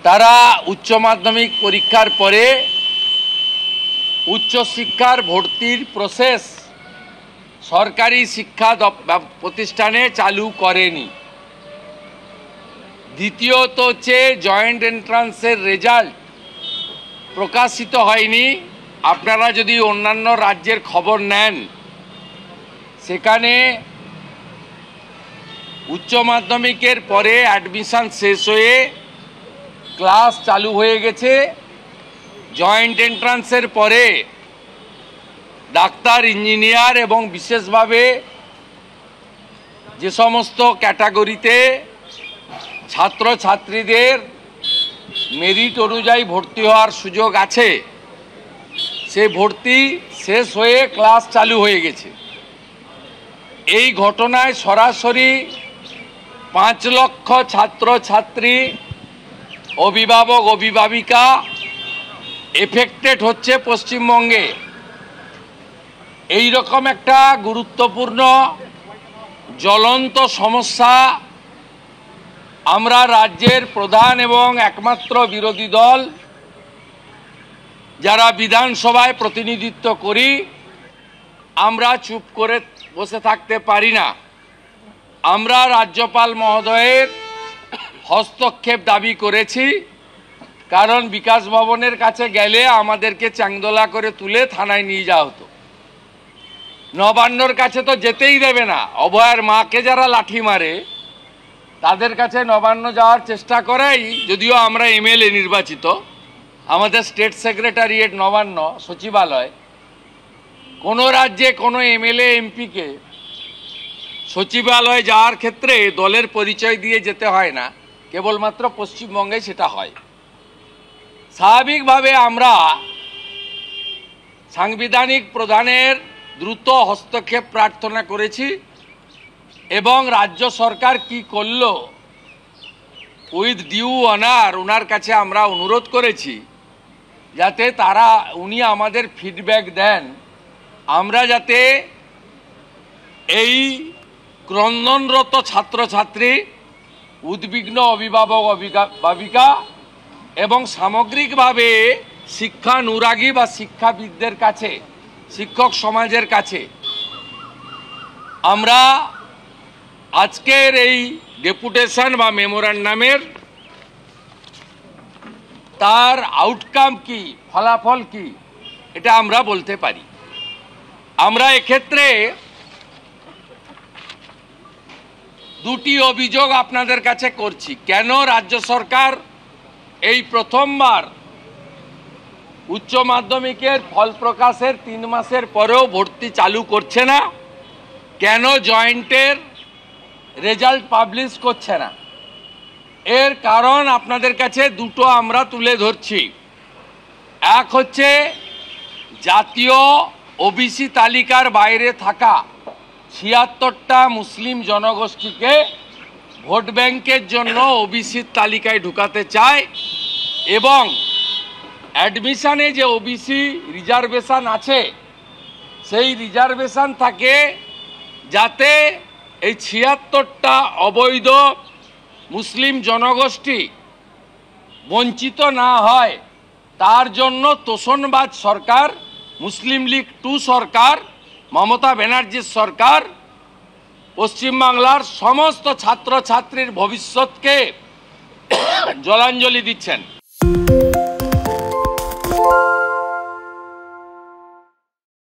তারা উচ্চ মাধ্যমিক পরীক্ষার পরে উচ্চশিক্ষার ভর্তির প্রসেস সরকারি শিক্ষা প্রতিষ্ঠানে চালু করেনি। দ্বিতীয়ত হচ্ছে জয়েন্ট এন্ট্রান্সের রেজাল্ট প্রকাশিত হয়নি। আপনারা যদি অন্যান্য রাজ্যের খবর নেন, সেখানে উচ্চ মাধ্যমিকের পরে অ্যাডমিশন শেষ হয়ে ক্লাস চালু হয়ে গেছে। জয়েন্ট এন্ট্রান্সের পরে ডাক্তার, ইঞ্জিনিয়ার এবং বিশেষভাবে যে সমস্ত ক্যাটাগরিতে ছাত্রছাত্রীদের মেরিট অনুযায়ী ভর্তি হওয়ার সুযোগ আছে, সে ভর্তি শেষ হয়ে ক্লাস চালু হয়ে গেছে। এই ঘটনায় সরাসরি 5 লক্ষ ছাত্রছাত্রী, অভিভাবক, অভিভাবিকা এফেক্টেড হচ্ছে পশ্চিমবঙ্গে। এই রকম একটা গুরুত্বপূর্ণ জ্বলন্ত সমস্যা আমরা রাজ্যের প্রধান এবং একমাত্র বিরোধী দল যারা বিধানসভায় প্রতিনিধিত্ব করি, আমরা চুপ করে বসে থাকতে পারি না। আমরা রাজ্যপাল মহোদয়ের হস্তক্ষেপ দাবি করেছি, কারণ বিকাশ ভবনের কাছে গেলে আমাদেরকে চাংদোলা করে তুলে থানায় নিয়ে যাওয়া হতো। নবান্নর কাছে তো যেতেই দেবে না। অভয়ার মাকে যারা লাঠি মারে তাদের কাছে নবান্ন যাওয়ার চেষ্টা করেই, যদিও আমরা এমএলএ নির্বাচিত, আমাদের স্টেট সেক্রেটারিয়েট নবান্ন সচিবালয়। কোনো রাজ্যে কোনো এমএলএ এমপিকে সচিবালয়ে যাওয়ার ক্ষেত্রে দলের পরিচয় দিয়ে যেতে হয় না, কেবলমাত্র পশ্চিমবঙ্গে সেটা হয়। স্বাভাবিকভাবে আমরা সাংবিধানিক প্রধানের দ্রুত হস্তক্ষেপ প্রার্থনা করেছি এবং রাজ্য সরকার কি করলো উইথ ডিউ অনার ওনার কাছে আমরা অনুরোধ করেছি যাতে উনি আমাদের ফিডব্যাক দেন, আমরা যাতে এই ক্রন্দনরত ছাত্রছাত্রী, উদ্বিগ্ন অভিভাবক, অভিভাবিকা এবং সামগ্রিকভাবে শিক্ষানুরাগী বা শিক্ষাবিদদের কাছে, শিক্ষক সমাজের কাছে আমরা আজকের এই ডেপুটেশন বা মেমোরান্ডামের তার আউটকাম কি, ফলাফল কি, এটা আমরা বলতে পারি। আমরা এক্ষেত্রে দুটি অভিযোগ আপনাদের কাছে করছি। কেন রাজ্য সরকার এই প্রথমবার উচ্চ মাধ্যমিকের ফল প্রকাশের 3 মাসের পরেও ভর্তি চালু করছে না? কেন জয়েন্টের রেজাল্ট পাবলিশ করছে না? এর কারণ আপনাদের কাছে দুটো আমরা তুলে ধরছি। এক হচ্ছে জাতীয় ওবিসি তালিকার বাইরে থাকা 76টা মুসলিম জনগোষ্ঠীকে ভোট ব্যাংকের জন্য ওবিসির তালিকায় ঢুকাতে চায় এবং অ্যাডমিশনে যে ওবিসি রিজার্ভেশন আছে, সেই রিজার্ভেশন থাকে যাতে এই 76টা অবৈধ মুসলিম জনগোষ্ঠী বঞ্চিত না হয়, তার জন্য তোষণবাজ সরকার, মুসলিম লীগ 2 সরকার, মমতা ব্যানার্জির সরকার পশ্চিমবাংলার সমস্ত ছাত্রছাত্রীর ভবিষ্যৎকে জলাঞ্জলি দিচ্ছেন।